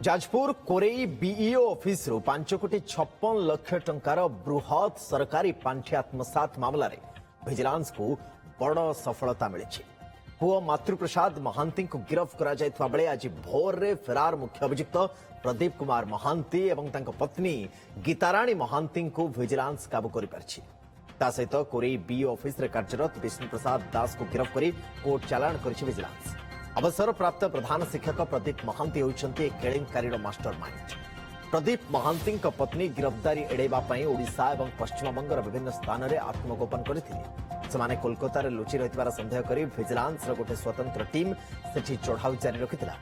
Jajpur Korei BEO office 5 कोटी 56 लाख टंकार बृहत सरकारी पांठि आत्मसात मामलें विजिलेंस को बड़ सफलता मिली। पुओ मातृप्रसाद महांती को गिरफ्त करा बेले आज भोर रे फरार मुख्य अभियुक्त प्रदीप कुमार महांती एवं तांको पत्नी गीताराणी महांती को विजिलेंस काबू कर सहित कोरेई बीईओ ऑफिस रे कार्यरत विष्णु प्रसाद दास को गिरफ्त कर कोर्ट चालाण कर विजिलेंस। अवसर प्राप्त प्रधान शिक्षक प्रदीप महांती होउछन्ती केलेंकारीर मास्टरमाइंड। प्रदीप महांती पत्नी गिरफ्तारी एड़ाई ओडिशा और पश्चिमबंगर विभिन्न स्थान में आत्मगोपन करते कोलकाता लुचि रही सन्देह कर विजिलेंस गोटे स्वतंत्र टीम सेठी चढ़ाऊ जारी रखिता।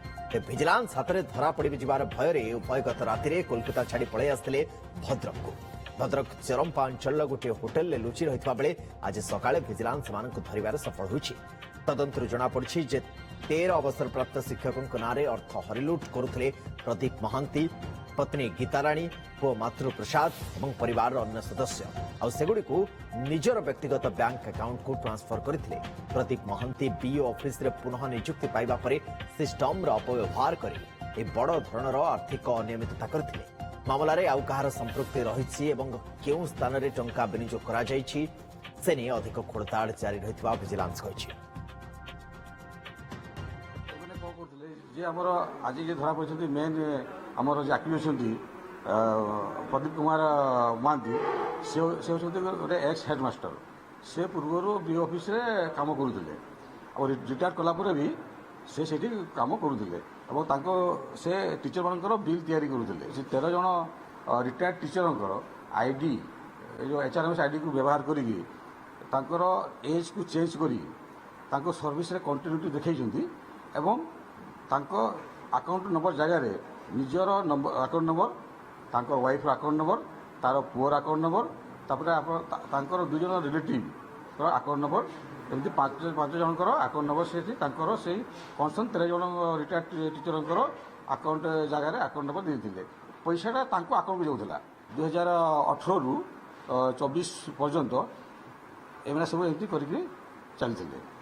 विजिलेंस हाथ में धरा पड़ जबार भय उभय गत राति कोलकाता छाड़ी पलि आसते भद्रक को। भद्रक चरंपा अंचल गोटे होटेल लुचि रही बेले आज सकाळे विजिलेंस मानक धरिबार सफल होइछि। तदंतर जଣାपड़ी जे 13 अवसरप्राप्त शिक्षकों नारे अर्थ हरिलुट करुले प्रदीप महांती, पत्नी गीताराणी, पुओ मातृप्रसाद और परिवार अन्य सदस्य आगुड़ी निजर व्यक्तिगत बैंक अकाउंट को ट्रांसफर करते। प्रदीप महांती बीईओ ऑफिस रे पुनः नियुक्ति पाइबा परे सिस्टम अपव्यवहार कर बड़ धरणर आर्थिक अनियमितता करते। मामलें आउ कहार संपृक्ति रही केउं स्थान रे टंका विनियोग करा जायछि से नहीं अधिक खोलताड़ जारी रही विजिलेंस कहिछि। जे आमर आज जे धरा पड़े मेन आमर जे आक्यूजेशन प्रदीप कुमार महांती से गोटे एक्स हेडमास्टर से पूर्वर बी ऑफिस रे काम करुले और रिटायर कलापर भी से काम करुले से टीचर मानकर बिल तैयारी करुले। से 13 जन रिटायर्ड टीचर आईडी जो एचआरएमएस आईडी को व्यवहार करी एज को चेंज करी सर्विस रे कंटिन्यूटी देखैछन्ती एवं तांको अकाउंट नंबर जगह रे निजर अकाउंट नंबर तांको वाइफ अकाउंट नंबर तार पुअर अकाउंट नंबर तापर दुई जन रिलेटिव अकाउंट नंबर एमती पांच जनकर अकाउंट नंबर से कनसर्न 13 जन रिटायर्ड टीचर अकाउंट जगह रे अकाउंट नंबर देते पैसाटा तांको अकाउंट को जाऊला 2018 रु 24 पर्यंत एमना सब एमती करके चलते।